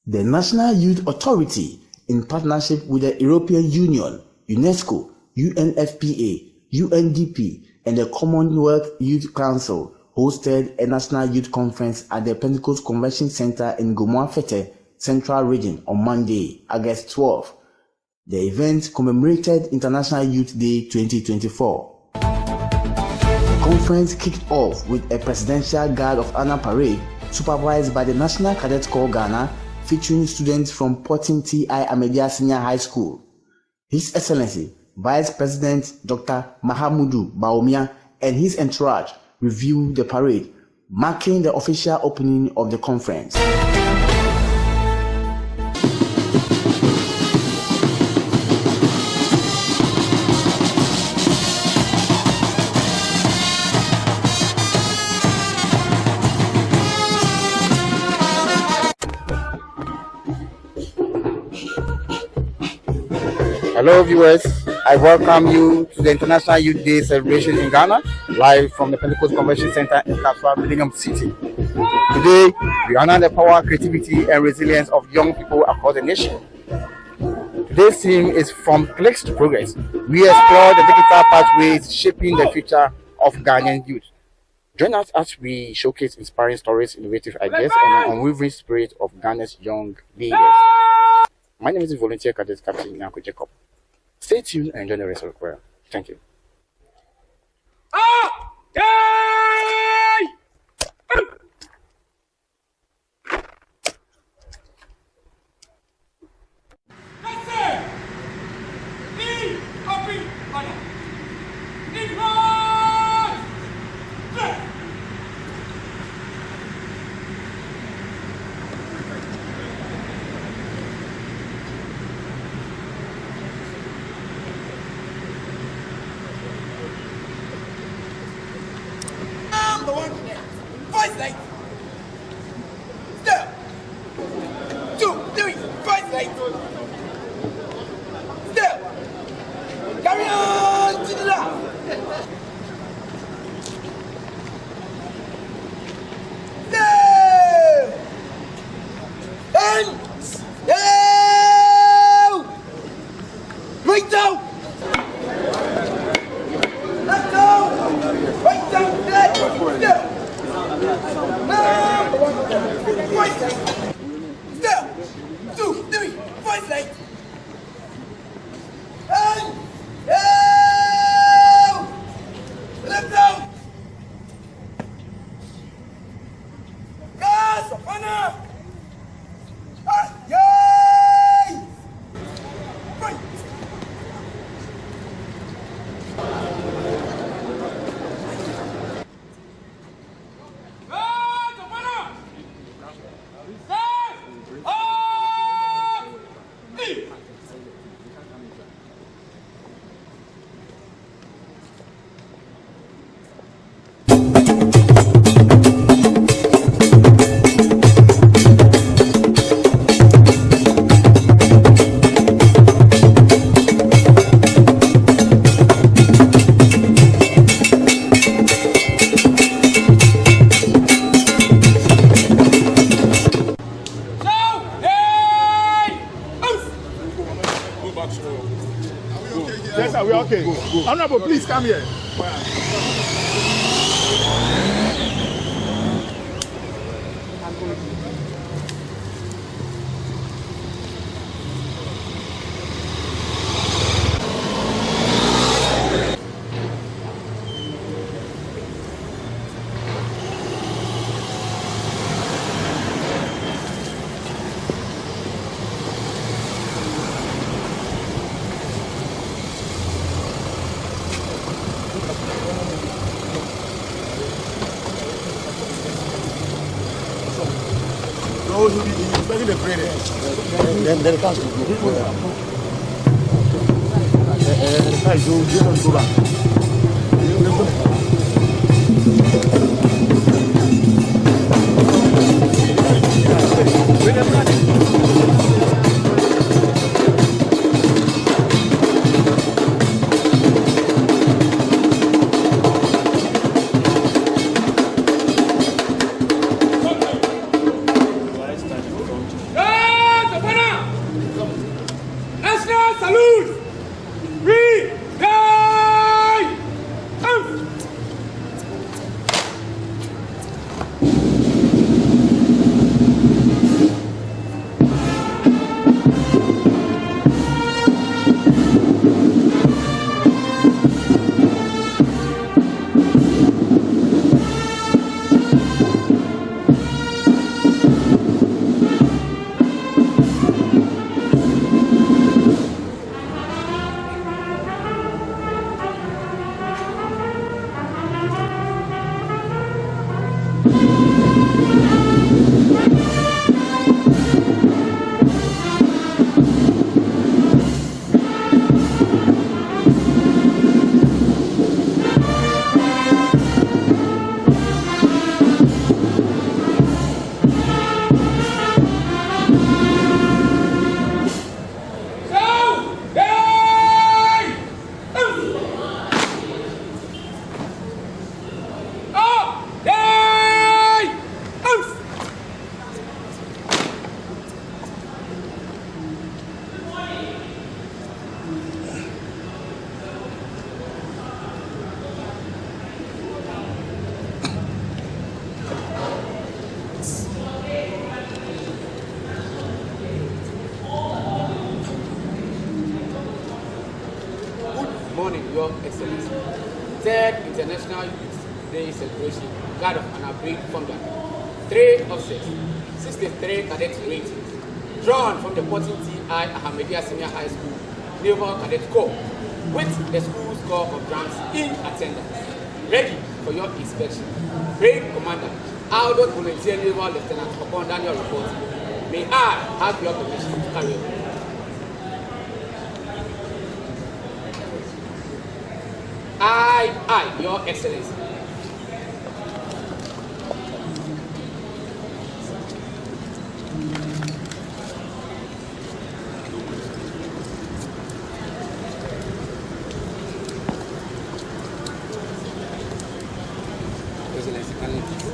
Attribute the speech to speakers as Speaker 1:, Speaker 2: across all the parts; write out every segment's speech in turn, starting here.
Speaker 1: The National Youth Authority, in partnership with the European Union, UNESCO, UNFPA, UNDP, and the Commonwealth Youth Council, hosted a National Youth Conference at the Pentecost Convention Center in Gomoafete, Central Region on Monday, August 12. The event commemorated International Youth Day 2024. The conference kicked off with a Presidential Guard of Honor parade supervised by the National Cadet Corps Ghana, featuring students from Porting T.I. Amedia Senior High School. His Excellency, Vice President Dr. Mahamudu Bawumia and his entourage reviewed the parade, marking the official opening of the conference.
Speaker 2: Hello viewers, I welcome you to the International Youth Day celebration in Ghana, live from the Pentecost Convention Center in Kaswa, Millennium City. Today, we honor the power, creativity and resilience of young people across the nation. Today's theme is From Clicks to Progress. We explore the digital pathways shaping the future of Ghanaian youth. Join us as we showcase inspiring stories, innovative ideas and the unwavering spirit of Ghana's young leaders. My name is Volunteer Cadet Captain Nyanko Jacob. Stay tuned and enjoy the rest of the program. Thank you.
Speaker 3: Voice light. Step. 2, 3. Voice light. Step. Carry on to the left. Step. And down. Right down. Left down. Right down. Step. Voice light. Step. 2, 3. Voice light. And down. Left down. Gas of honor. Yay! Right.
Speaker 4: Yes, sir, we're okay. Honorable, please come here. Those who be expecting the prayer. Then the comes to go.
Speaker 3: Hey! salute! Free! Die!
Speaker 5: Morning, Your Excellency. Third International Youth Day celebration, guard of an upgrade founder. 3 officers, 63 cadets ratings, drawn from the 14 T.I. Ahmadiyya Senior High School, Naval Cadet Corps, with the school score of ranks in attendance. Ready for your inspection. Brave Commander, Albert Volunteer Naval Lieutenant upon Daniel report. May I have your permission to carry on? I, Your Excellency. Excellency, kindly please.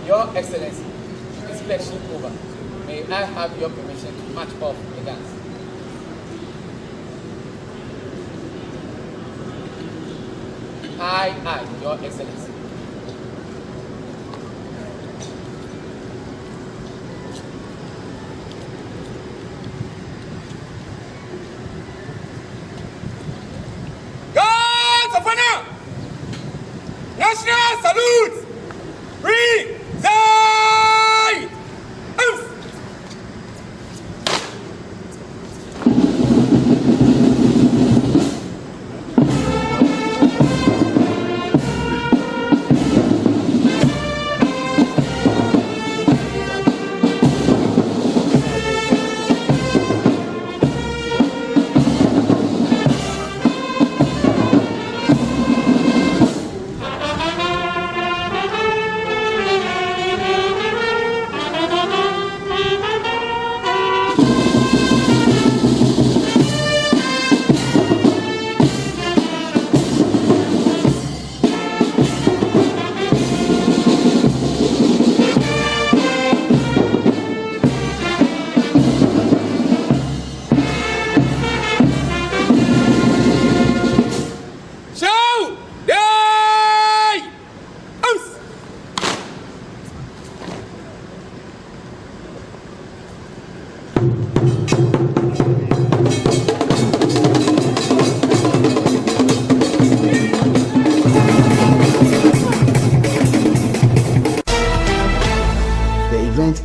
Speaker 5: Your Excellency, inspection over, may I have your permission to march off the guns? I, Your Excellency.
Speaker 3: Guards of honor! National salute! Preside! Oof!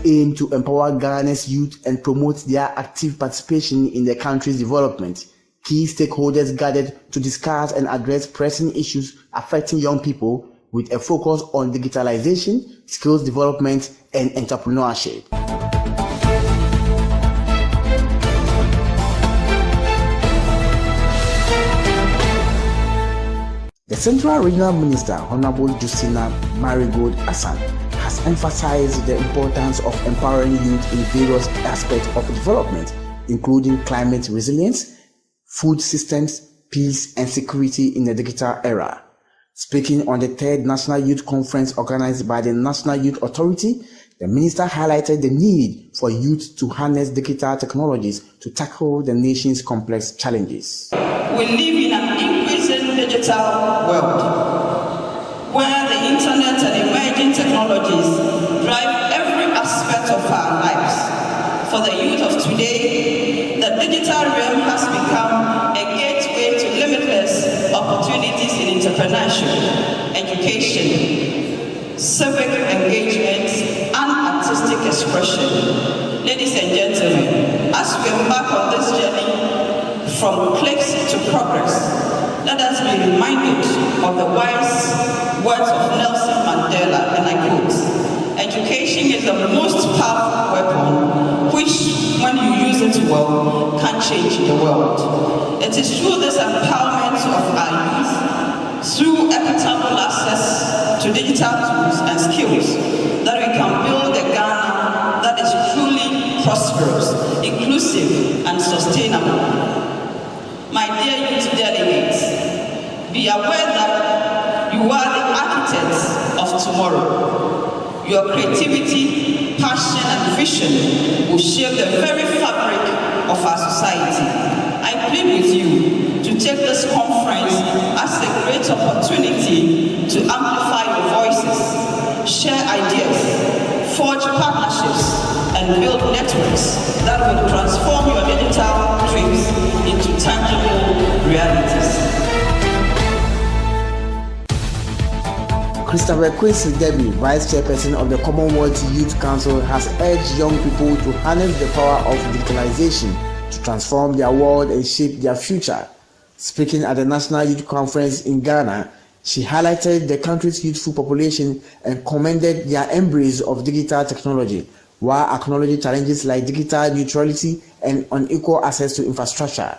Speaker 1: Aim to empower Ghana's youth and promote their active participation in the country's development. Key stakeholders gathered to discuss and address pressing issues affecting young people with a focus on digitalization, skills development, and entrepreneurship. The Central Regional Minister, Honorable Justina Marigold Hassan, has emphasized the importance of empowering youth in various aspects of development, including climate resilience, food systems, peace and security in the digital era. Speaking on the 3rd National Youth Conference organized by the National Youth Authority, the minister highlighted the need for youth to harness digital technologies to tackle the nation's complex challenges.
Speaker 6: We live in an increasing digital world, where the internet and emerging technologies drive every aspect of our lives. For the youth of today, the digital realm has become a gateway to limitless opportunities in entrepreneurship, education, civic engagement, and artistic expression. Ladies and gentlemen, as we embark on this journey from clicks to progress, let us be reminded of the wise words of Nelson Mandela, and I quote, "Education is the most powerful weapon which, when you use it well, can change the world." It is through this empowerment of our youth, through equitable access to digital tools and skills, that we can build a Ghana that is truly prosperous, inclusive, and sustainable. My dear youth delegates, be aware that you are the architects of tomorrow. Your creativity, passion, and vision will shape the very fabric of our society. I plead with you to take this conference as a great opportunity to amplify your voices, share ideas, forge partnerships, and build networks that will transform your digital dreams into tangible realities.
Speaker 1: Christopher Quincy Debbie, Vice Chairperson of the Commonwealth Youth Council, has urged young people to harness the power of digitalization to transform their world and shape their future. Speaking at the National Youth Conference in Ghana, she highlighted the country's youthful population and commended their embrace of digital technology, while acknowledging challenges like digital neutrality and unequal access to infrastructure.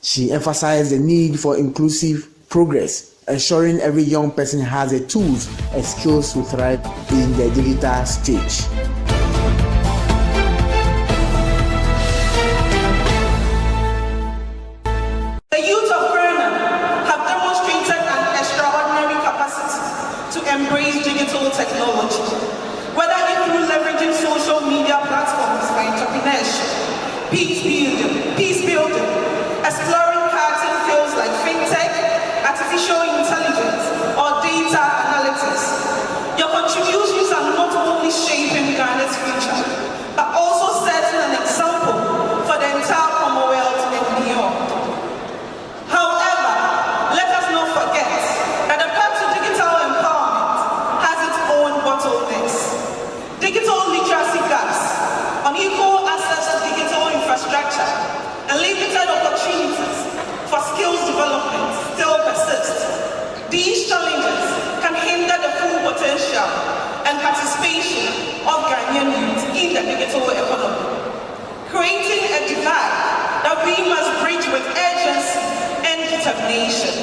Speaker 1: She emphasized the need for inclusive progress, ensuring every young person has the tools and skills to thrive in the digital stage.
Speaker 6: The youth of Ghana have demonstrated an extraordinary capacity to embrace digital technology, whether it through leveraging social peace building, exploring cartoon fields like fintech, artificial intelligence, or data analytics. Your contributions are not only shaping Ghana's future, but also setting an example for the entire Commonwealth and beyond. However, let us not forget that the path to digital empowerment has its own bottlenecks. Digital literacy gaps, unequal access to digital infrastructure, and limited opportunities for skills development still persist. These challenges can hinder the full potential and participation of Ghanaian youth in the digital economy, creating a divide that we must bridge with urgency and determination.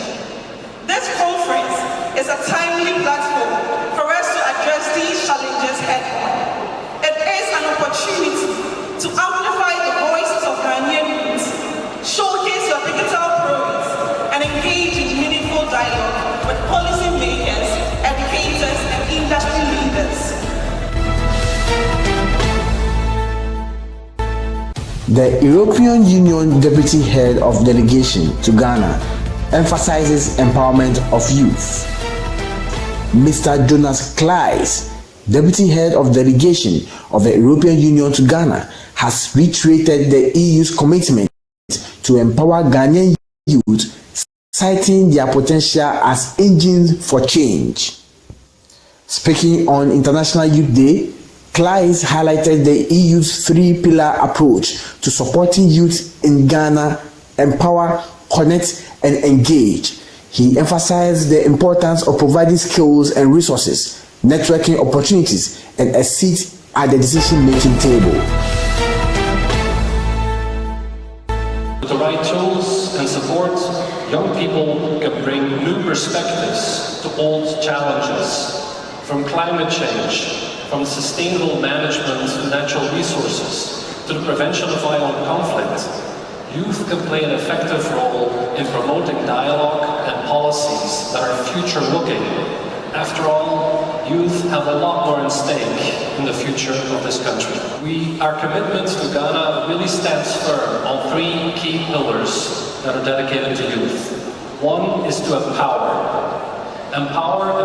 Speaker 6: This conference is a timely platform for us to address these challenges head-on. It is an opportunity to amplify the voices of Ghanaian youth, showcase your digital prowess, and engage in meaningful dialogue with policymakers, educators, and industry leaders.
Speaker 1: The European Union Deputy Head of Delegation to Ghana emphasizes empowerment of youth. Mr. Jonas Kleis, Deputy Head of Delegation of the European Union to Ghana, has reiterated the EU's commitment to empower Ghanaian youth, citing their potential as engines for change. Speaking on International Youth Day, Kleis highlighted the EU's three-pillar approach to supporting youth in Ghana: empower, connect, and engage. He emphasized the importance of providing skills and resources, networking opportunities, and a seat at the decision-making table.
Speaker 7: With the right tools and support, young people can bring new perspectives to old challenges, from climate change, from sustainable management of natural resources, to the prevention of violent conflict. Youth can play an effective role in promoting dialogue and policies that are future-looking. After all, youth have a lot more at stake in the future of this country. Our commitment to Ghana really stands firm on three key pillars that are dedicated to youth. One is to empower. Empower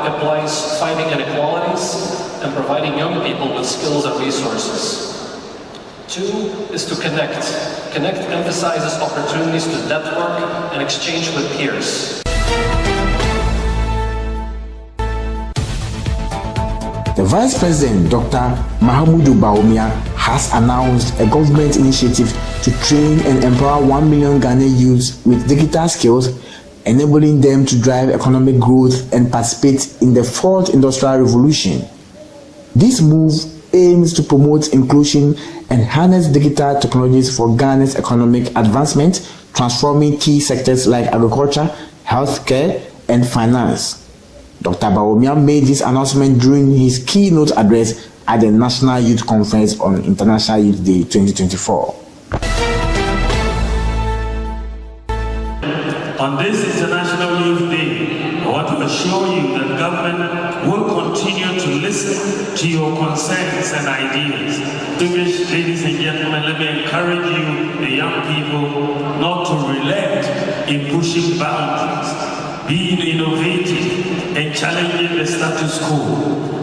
Speaker 7: implies fighting inequalities and providing young people with skills and resources. Two is to connect. Connect emphasizes opportunities to network and exchange with peers.
Speaker 1: The Vice President, Dr. Mahamudu Bawumia, has announced a government initiative to train and empower 1 million Ghanaian youths with digital skills, enabling them to drive economic growth and participate in the fourth industrial revolution. This move aims to promote inclusion and harness digital technologies for Ghana's economic advancement, transforming key sectors like agriculture, healthcare, and finance. Dr. Bawumia made this announcement during his keynote address at the National Youth Conference on International Youth Day 2024.
Speaker 8: On this International Youth Day, I want to assure you that government will continue to listen to your concerns and ideas. Distinguished ladies and gentlemen, let me encourage you, the young people, not to relent in pushing boundaries, being innovative, and challenging the status quo.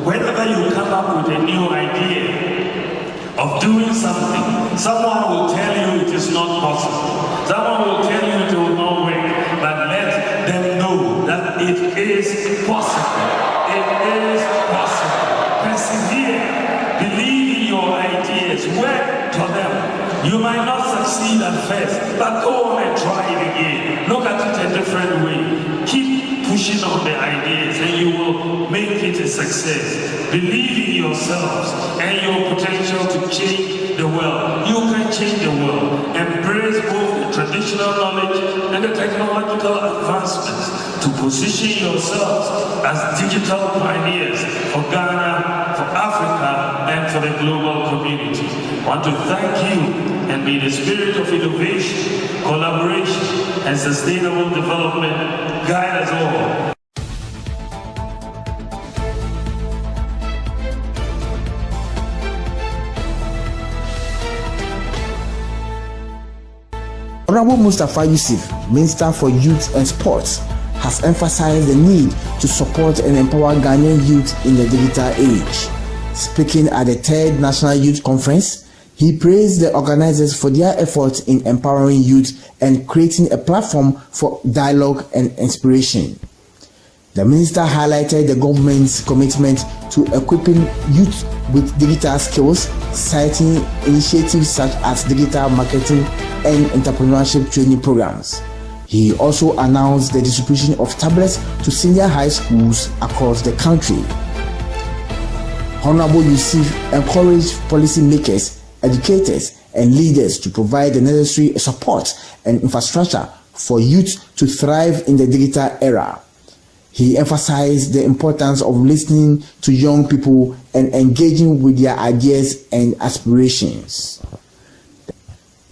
Speaker 8: Whenever you come up with a new idea of doing something, someone will tell you it is not possible. Someone will tell you it will not work. But let them know that it is possible. It is possible. Persevere. Believe in your ideas. Work for them. You might not succeed at first, but go on and try it again. Look at it a different way. Keep pushing on the ideas and you will make it a success. Believe in yourselves and your potential to change the world. You can change the world. Embrace both the traditional knowledge and the technological advancements to position yourselves as digital pioneers for Ghana, for Africa, and for the global community. I want to thank you, and may the spirit of innovation, collaboration, and sustainable development guide us all.
Speaker 1: Honorable Mustafa Yusuf, Minister for Youth and Sports, has emphasized the need to support and empower Ghanaian youth in the digital age. Speaking at the 3rd National Youth Conference, he praised the organizers for their efforts in empowering youth and creating a platform for dialogue and inspiration. The minister highlighted the government's commitment to equipping youth with digital skills, citing initiatives such as digital marketing and entrepreneurship training programs. He also announced the distribution of tablets to senior high schools across the country. Honorable Yusuf encouraged policymakers, educators, and leaders to provide the necessary support and infrastructure for youth to thrive in the digital era. He emphasized the importance of listening to young people and engaging with their ideas and aspirations.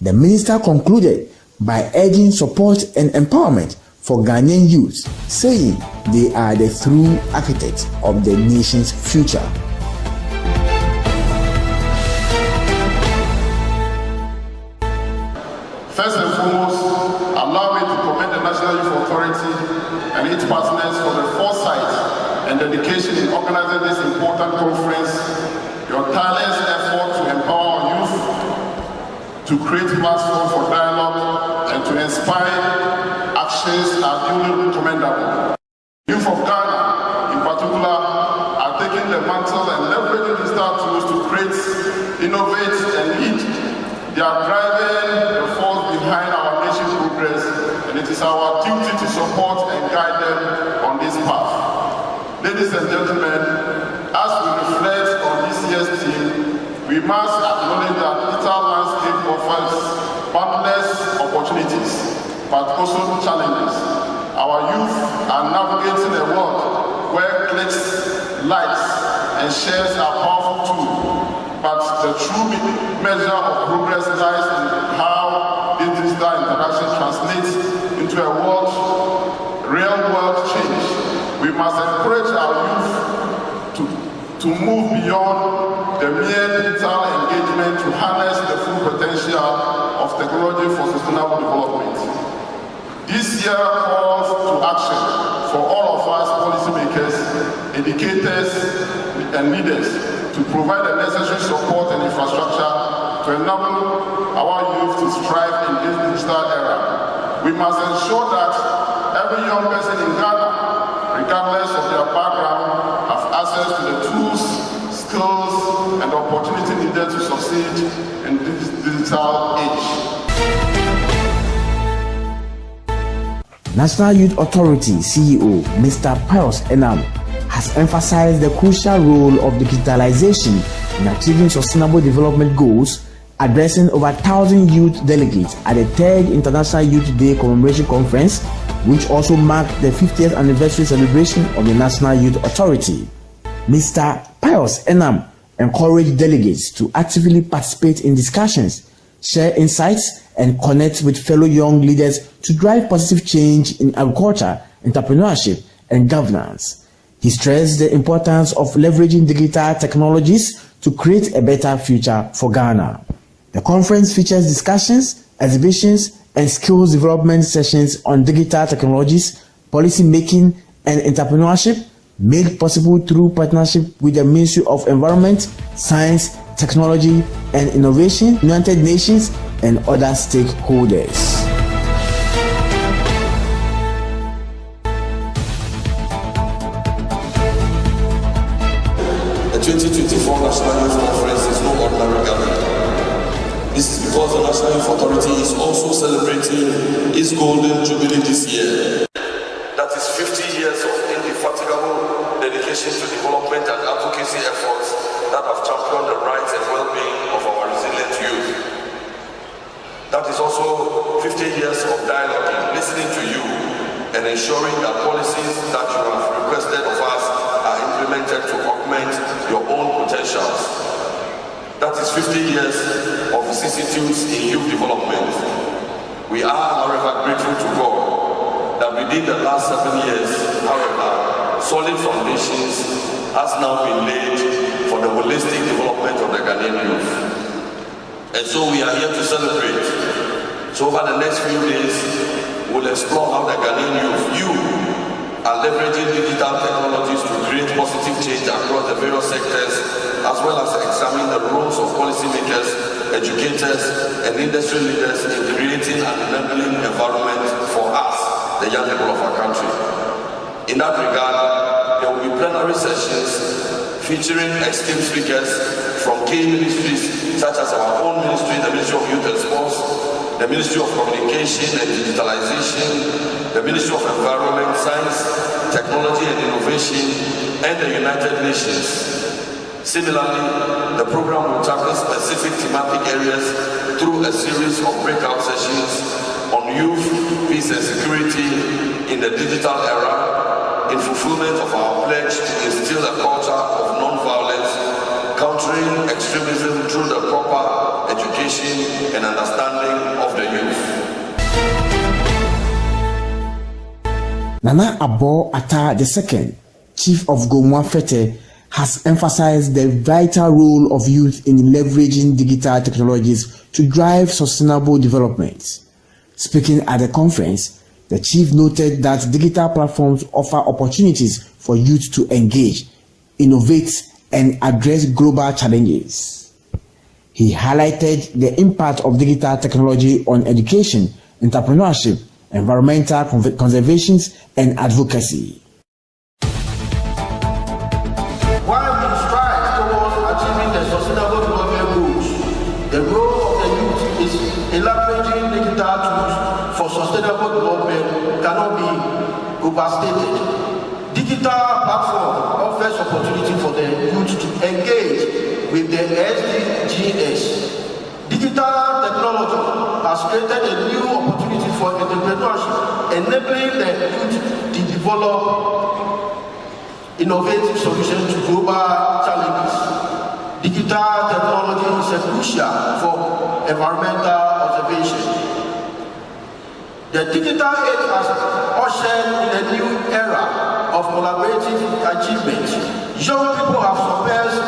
Speaker 1: The minister concluded by urging support and empowerment for Ghanaian youth, saying they are the true architects of the nation's future.
Speaker 9: First and foremost, allow me to commend the National Youth Authority and its partners for the foresight and dedication in organizing this important conference, your tireless effort to empower our youth, to create platform for dialogue, and to inspire actions are duly commendable. Youth of Ghana, in particular, are taking the mantle and leveraging digital tools to create, innovate, and lead. They are driving the force behind our nation's progress, and it is our duty to support and guide them on this path. Ladies and gentlemen, as we reflect on this year's theme, we must acknowledge that digital landscape offers boundless opportunities, but also challenges. Our youth are navigating a world where clicks, likes, and shares are powerful tools. But the true measure of progress lies in how this digital interaction translates into a real world change. We must encourage our youth to move beyond the mere digital engagement to harness the full potential of technology for sustainable development. This year calls to action for all of us policymakers, educators, and leaders to provide the necessary support and infrastructure to enable our youth to strive in this digital era. We must ensure that every young person in Ghana, regardless of their background, have access to the tools, skills, and opportunity needed to succeed in this digital age.
Speaker 1: National Youth Authority CEO Mr. Pius Enam has emphasized the crucial role of digitalization in achieving sustainable development goals, addressing over 1,000 youth delegates at the 3rd International Youth Day Commemoration Conference, which also marked the 50th anniversary celebration of the National Youth Authority. Mr. Pius Enam encouraged delegates to actively participate in discussions, share insights, and connect with fellow young leaders to drive positive change in agriculture, entrepreneurship, and governance. He stressed the importance of leveraging digital technologies to create a better future for Ghana. The conference features discussions, exhibitions, and skills development sessions on digital technologies, policy making, and entrepreneurship, made possible through partnership with the Ministry of Environment, Science, Technology, and Innovation, United Nations, and other stakeholders.
Speaker 10: The 2024 National Youth Conference is no ordinary gathering. This is because the National Youth Authority is also celebrating its golden jubilee this year. That is 50 years of indefatigable dedication to development and advocacy efforts that have championed the rights and well-being of our resilient youth. That is also 50 years of dialogue, listening to you, and ensuring that policies that you have requested of us are implemented to augment your own potentials. That is 50 years of vicissitudes in youth development. We are, however, grateful to God that within the last 7 years, however, solid foundations has now been laid for the holistic development of the Ghanaian youth. And so we are here to celebrate So over the next few days, we'll explore how the Ghanaian youth are leveraging digital technologies to create positive change across the various sectors, as well as examine the roles of policymakers, educators, and industry leaders in creating an enabling environment for us, the young people of our country. In that regard, there will be plenary sessions featuring esteemed speakers from key ministries such as our own ministry, the Ministry of Youth and Sports, the Ministry of Communication and Digitalization, the Ministry of Environment, Science, Technology and Innovation, and the United Nations. Similarly, the program will tackle specific thematic areas through a series of breakout sessions on youth, peace and security in the digital era, in fulfillment of our pledge to instill a culture of non-violence, countering extremism through the proper education and understanding of the youth.
Speaker 1: Nana Abo Atta II, Chief of Gomwa Fete, has emphasized the vital role of youth in leveraging digital technologies to drive sustainable development. Speaking at the conference, the chief noted that digital platforms offer opportunities for youth to engage, innovate, and address global challenges. He highlighted the impact of digital technology on education, entrepreneurship, environmental conservation, and advocacy.
Speaker 11: While we strive towards achieving the sustainable development goals, the role of the youth is in leveraging digital tools for sustainable development cannot be overstated. Digital platform offers opportunity for the youth to engage with the SDGs. Digital technology has created a new opportunity for entrepreneurship, enabling the youth to develop innovative solutions to global challenges. Digital technology is crucial for environmental observation. The digital age has ushered in a new era of collaborative achievement. Young people have surpassed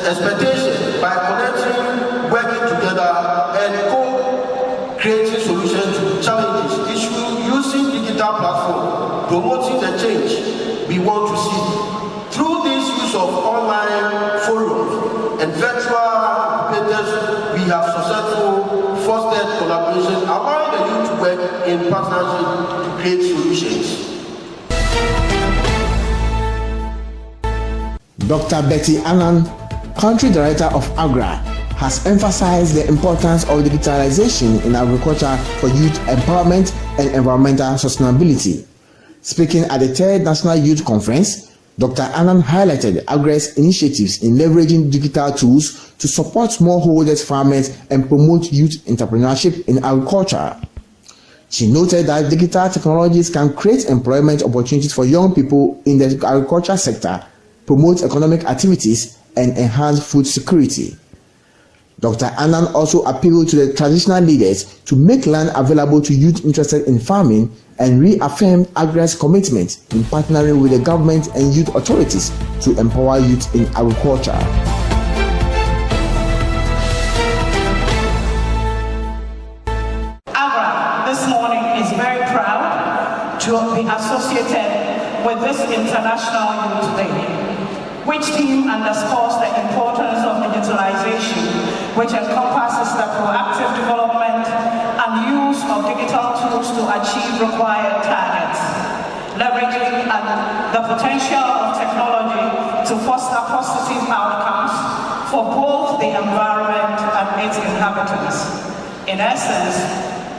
Speaker 11: expectations by connecting, working together, and co-creating solutions to challenges issues using digital platforms, promoting the change we want to see. Through this use of online forums and virtual incubators, we have successfully fostered collaboration, allowing the youth to work in partnership to create solutions.
Speaker 1: Dr. Betty Annan, Country Director of AGRA, has emphasized the importance of digitalization in agriculture for youth empowerment and environmental sustainability. Speaking at the 3rd National Youth Conference, Dr. Annan highlighted AGRA's initiatives in leveraging digital tools to support smallholders farmers and promote youth entrepreneurship in agriculture. She noted that digital technologies can create employment opportunities for young people in the agriculture sector, promote economic activities, and enhance food security. Dr. Annan also appealed to the traditional leaders to make land available to youth interested in farming and reaffirmed AGRA's commitment in partnering with the government and youth authorities to empower youth in agriculture.
Speaker 6: AGRA this morning is very proud to be associated with this International Youth Day, which theme underscores the importance of digitalization, which encompasses the proactive development and use of digital tools to achieve required targets, leveraging the potential of technology to foster positive outcomes for both the environment and its inhabitants. In essence,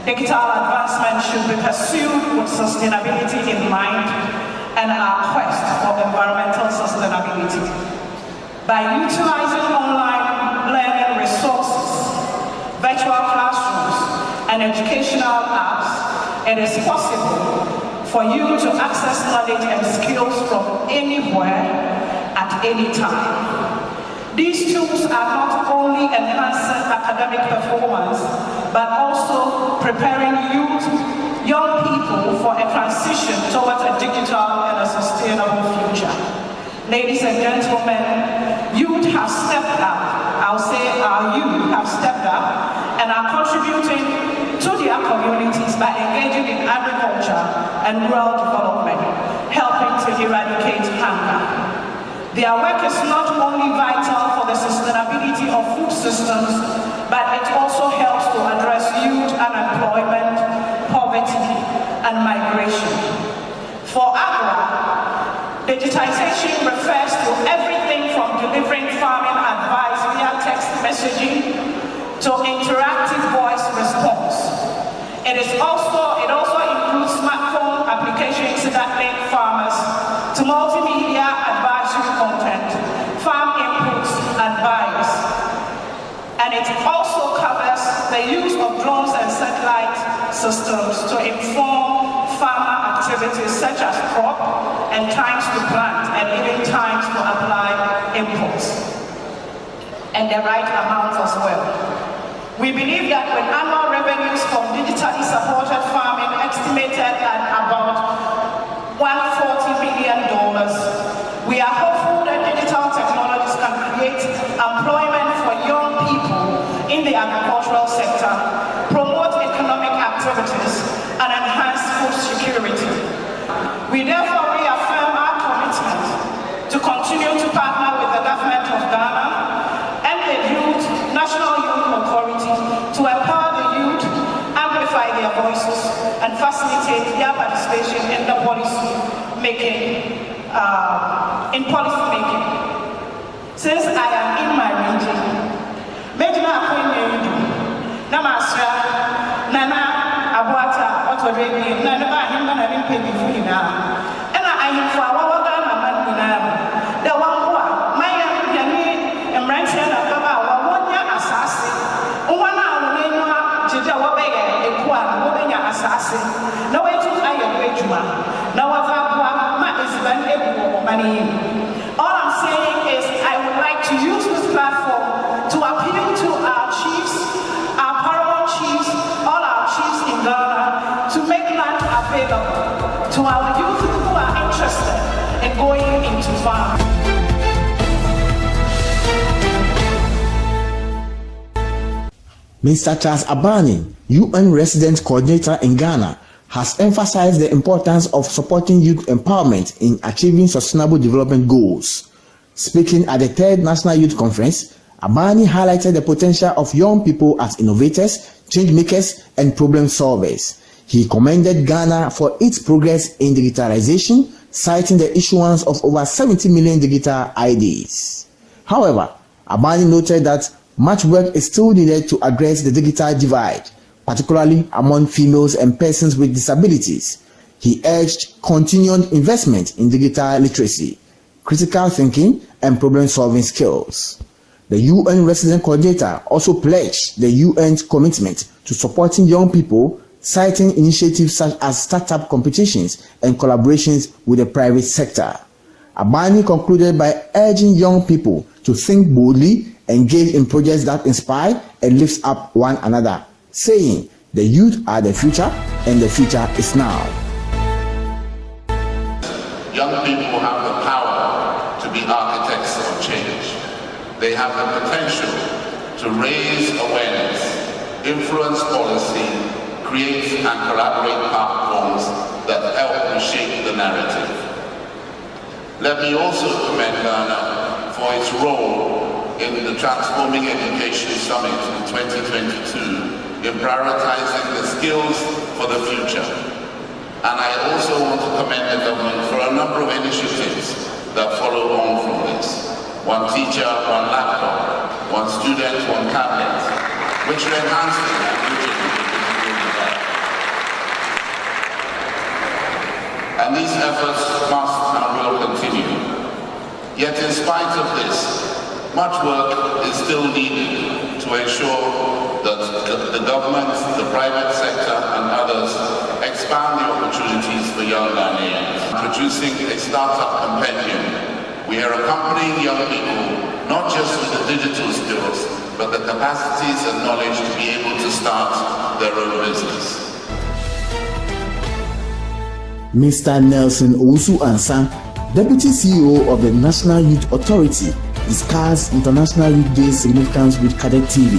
Speaker 6: digital advancement should be pursued with sustainability in mind and our quest for environmental sustainability. By utilizing online learning resources, virtual classrooms, and educational apps, it is possible for you to access knowledge and skills from anywhere at any time. These tools are not only enhancing academic performance, but also preparing young people for a transition towards a digital and a sustainable future. Ladies and gentlemen, youth have stepped up. I'll say our youth have stepped up and are contributing and rural development, helping to eradicate hunger. Their work is not only vital for the sustainability of food systems, but it also helps to address youth unemployment, poverty, and migration. For AGRA, digitization refers to everything from delivering farming advice via text messaging to interactive voice response. It also includes smartphone applications that link farmers to multimedia advisory content, farm inputs, and buyers. And it also covers the use of drones and satellite systems to inform farmer activities such as crop and times to plant and even times to apply inputs, and the right amount as well. We believe that with annual revenues from digitally supported farming estimated at about $140 billion, we are hopeful that digital technologies can create employment for young people in the agricultural sector, promote economic activities, and enhance food security. We therefore reaffirm our commitment to continue to partner with the government of Ghana and the National Youth Authority to empower the youth, amplify their voices, and facilitate their participation in the policy making. Since I am in my region, Medina Appointment, Namasra, Nana, Abuata, Otoregi, Nana, Himana, and Pegifuna, and I am for our Ghana, the one who my Yanni and Ranchian of Baba, one year assassin, one hour, Jawabega, a quad, moving your assassin. No way to I am Rejuma. Now I've money. All I'm saying is I would like to use this platform to appeal to our chiefs, our paramount chiefs, all our chiefs in Ghana to make land available to our youth who are interested in going into farming.
Speaker 1: Mr. Charles Abani, UN Resident Coordinator in Ghana, has emphasized the importance of supporting youth empowerment in achieving sustainable development goals. Speaking at the 3rd National Youth Conference, Abani highlighted the potential of young people as innovators, change makers, and problem solvers. He commended Ghana for its progress in digitalization, citing the issuance of over 70 million digital IDs. However, Abani noted that much work is still needed to address the digital divide, particularly among females and persons with disabilities. He urged continued investment in digital literacy, critical thinking, and problem-solving skills. The UN Resident Coordinator also pledged the UN's commitment to supporting young people, citing initiatives such as startup competitions and collaborations with the private sector. Abani concluded by urging young people to think boldly, engage in projects that inspire and lift up one another, saying the youth are the future and the future is now.
Speaker 12: Young people have the power to be architects of change. They have the potential to raise awareness, influence policy, create and collaborate platforms that help reshape the narrative. Let me also commend Ghana for its role in the Transforming Education Summit in 2022 in prioritizing the skills for the future. And I also want to commend the government for a number of initiatives that follow on from this. One teacher, one laptop, one student, one cabinet, which will enhance the language. And these efforts must and will continue. Yet in spite of this, much work is still needed to ensure that the government, the private sector, and others expand the opportunities for young Ghanaians. Producing a startup compendium, we are accompanying young people not just with the digital skills, but the capacities and knowledge to be able to start their own business.
Speaker 1: Mr. Nelson Owusu-Ansah, Deputy CEO of the National Youth Authority, discussed International Youth Day's significance with Cadet TV.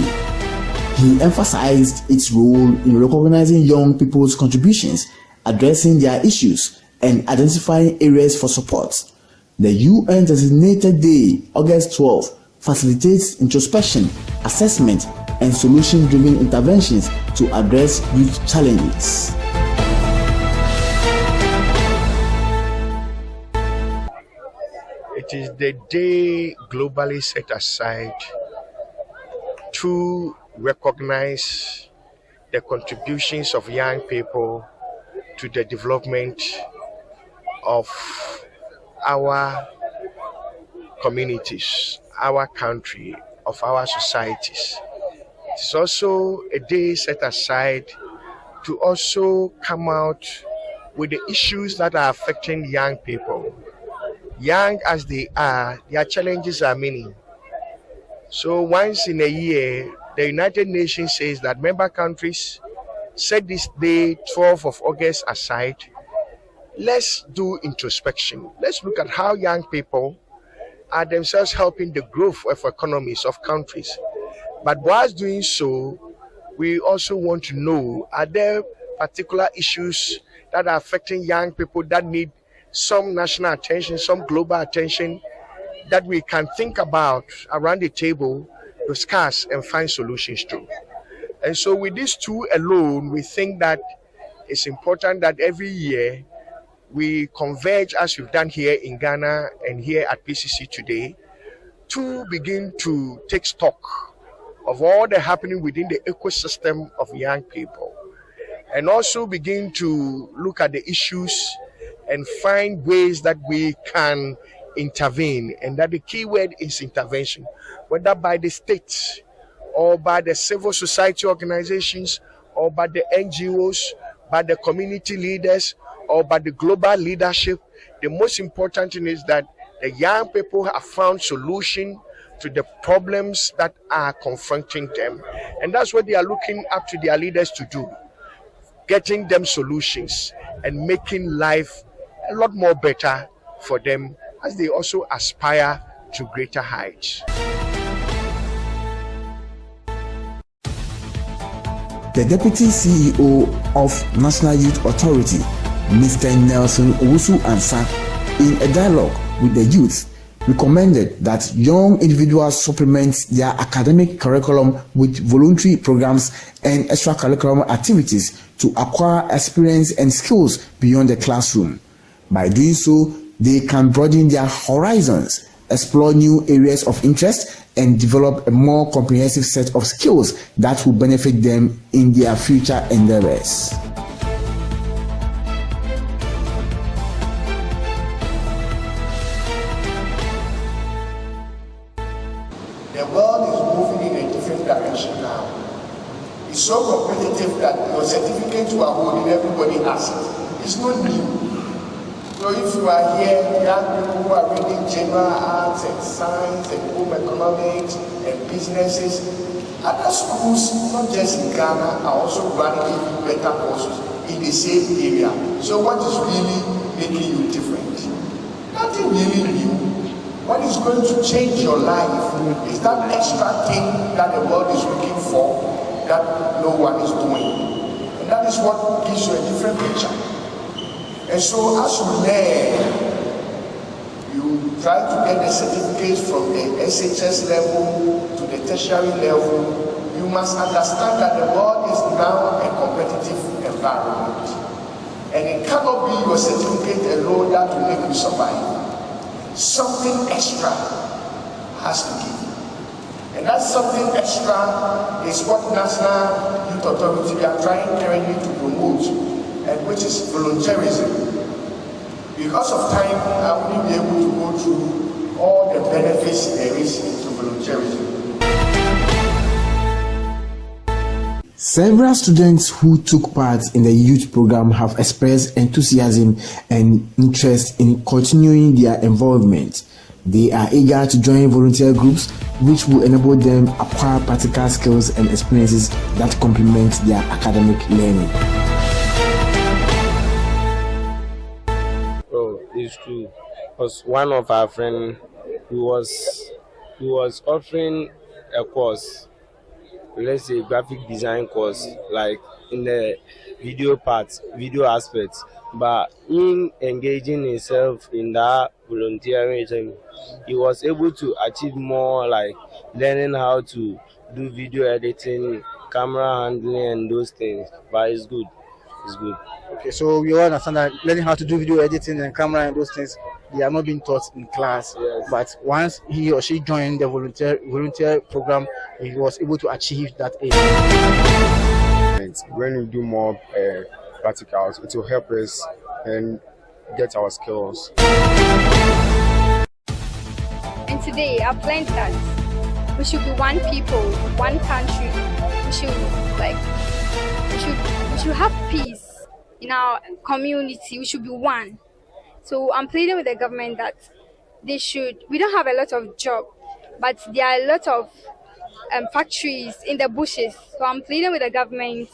Speaker 1: He emphasized its role in recognizing young people's contributions addressing their issues, and identifying areas for support. The UN designated day, August 12, facilitates introspection, assessment, and solution-driven interventions to address youth challenges.
Speaker 13: It is the day globally set aside to recognize the contributions of young people to the development of our communities, our country, of our societies. It's also a day set aside to also come out with the issues that are affecting young people. Young as they are, their challenges are many. So once in a year, the United Nations says that member countries set this day, 12th of August, aside. Let's do introspection. Let's look at how young people are themselves helping the growth of economies of countries. But whilst doing so, we also want to know, are there particular issues that are affecting young people that need some national attention, some global attention, that we can think about around the table, discuss, and find solutions to? And so with these two alone, we think that it's important that every year we converge, as we've done here in Ghana and here at PCC today, to begin to take stock of all the happening within the ecosystem of young people, and also begin to look at the issues and find ways that we can intervene. And that the key word is intervention, whether by the state or by the civil society organizations or by the NGOs, by the community leaders or by the global leadership. The most important thing is that the young people have found solution to the problems that are confronting them. And that's what they are looking up to their leaders to do, getting them solutions and making life a lot more better for them as they also aspire to greater heights.
Speaker 1: The Deputy CEO of National Youth Authority, Mr. Nelson Owusu-Ansah, in a dialogue with the youth, recommended that young individuals supplement their academic curriculum with voluntary programs and extracurricular activities to acquire experience and skills beyond the classroom. By doing so, they can broaden their horizons, explore new areas of interest, and develop a more comprehensive set of skills that will benefit them in their future endeavors.
Speaker 3: The world is moving in a different direction now. It's so competitive that your certificate you are holding, everybody has it. It's not new. So if you are here, young people who are reading general arts and science and home economics and businesses, other schools, not just in Ghana, are also running even better courses in the same area. So what is really making you different? Nothing really new. What is going to change your life is that extra thing that the world is looking for that no one is doing. And that is what gives you a different picture. And so as you learn, you try to get the certificates from the SHS level to the tertiary level. You must understand that the world is now a competitive environment. And it cannot be your certificate alone that will make you survive. Something extra has to give. And that something extra is what National Youth Authority we are trying currently to promote, and which is volunteerism. Because of time, I won't be able to go through all the benefits there is into volunteerism.
Speaker 1: Several students who took part in the youth program have expressed enthusiasm and interest in continuing their involvement. They are eager to join volunteer groups, which will enable them acquire practical skills and experiences that complement their academic learning.
Speaker 14: It's true, because one of our friends, he was offering a course let's say graphic design course, like in the video aspect, but in engaging himself in that volunteering, he was able to achieve more, like learning how to do video editing, camera handling, and those things. But it's good. It's good.
Speaker 2: Okay, so we all understand that learning how to do video editing and camera and those things, they are not being taught in class.
Speaker 14: Yes.
Speaker 2: But once he or she joined the volunteer program, he was able to achieve that aim.
Speaker 15: When we do more practicals, it will help us and get our skills.
Speaker 16: And today I've learned that we should be one people, one country. We should have peace in our community. We should be one. So I'm pleading with the government that we don't have a lot of jobs, but there are a lot of factories in the bushes. So I'm pleading with the government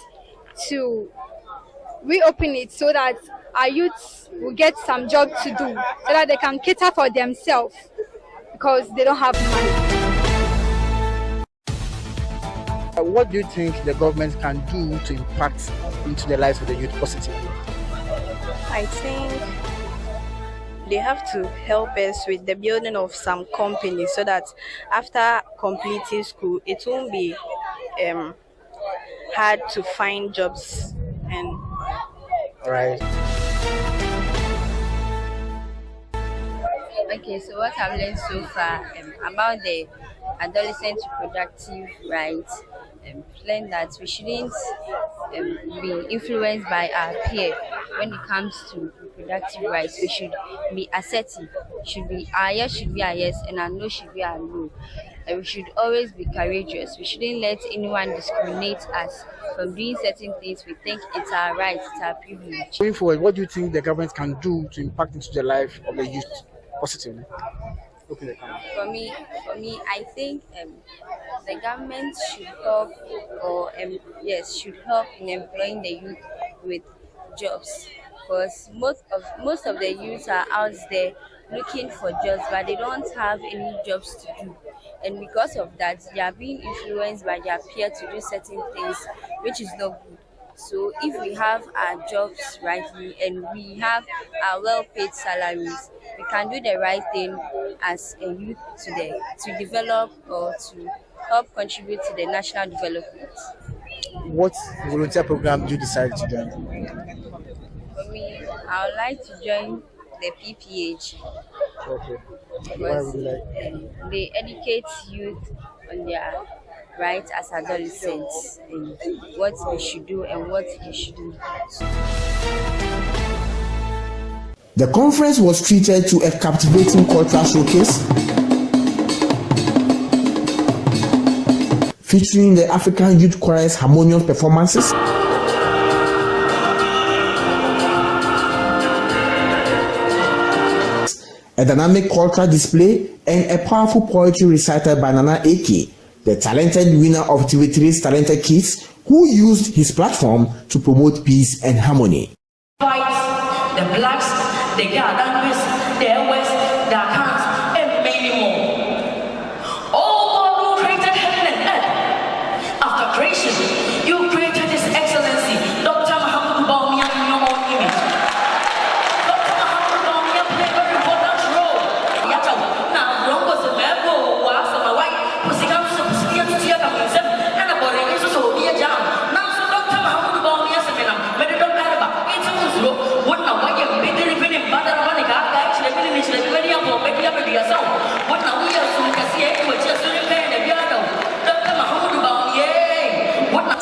Speaker 16: to reopen it so that our youths will get some job to do, so that they can cater for themselves because they don't have money.
Speaker 2: What do you think the government can do to impact into the lives of the youth positively?
Speaker 17: I think they have to help us with the building of some companies so that after completing school, it won't be hard to find jobs. And
Speaker 2: all right.
Speaker 18: Okay, so what I've learned so far about the adolescent reproductive rights, learned that we shouldn't be influenced by our peer when it comes to reproductive rights. We should be assertive. Our yes should be our yes, and our no should be our no. And we should always be courageous. We shouldn't let anyone discriminate us from doing certain things. We think it's our right, it's our privilege.
Speaker 2: Going forward, what do you think the government can do to impact into the life of the youth positively? Okay.
Speaker 18: For me, I think the government should help, should help in employing the youth with jobs, because most of the youth are out there looking for jobs, but they don't have any jobs to do, and because of that, they are being influenced by their peer to do certain things, which is not good. So if we have our jobs rightly and we have our well-paid salaries, we can do the right thing as a youth today to develop or to help contribute to the national development.
Speaker 2: What volunteer program did you decide to join?
Speaker 18: For me, I would like to join the PPH.
Speaker 2: Okay.
Speaker 18: Because they educate youth on their rights as adolescents and what we should do and what we shouldn't do.
Speaker 1: The conference was treated to a captivating cultural showcase featuring the African Youth Choir's harmonious performances, a dynamic cultural display, and a powerful poetry recited by Nana A.K., the talented winner of TV3's Talented Kids, who used his platform to promote peace and harmony.
Speaker 19: Whites, the blacks, the Ghana's, the West, the Akans, and many more. All God who created heaven and earth. After creation, you created His Excellency, Dr. Muhammad Bawumia, in your own image. Dr. Muhammad Bawumia played a very important role. Now, Rongo was a member was a white, was a council, was a theater, and a body, and so be a jam. Now, so Dr. Muhammad Bawumia, made it up about 8 months ago. What now, why you been living in Badarawanika, actually, very up, maybe up with yourself. What now, we are soon to see it, which is really paying the piano. Dr. Muhammad Bawumia.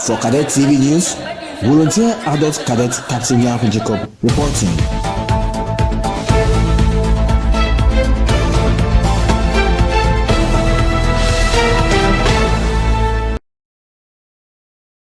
Speaker 1: For Cadet TV News, volunteer adult cadet Captain Jacob reporting.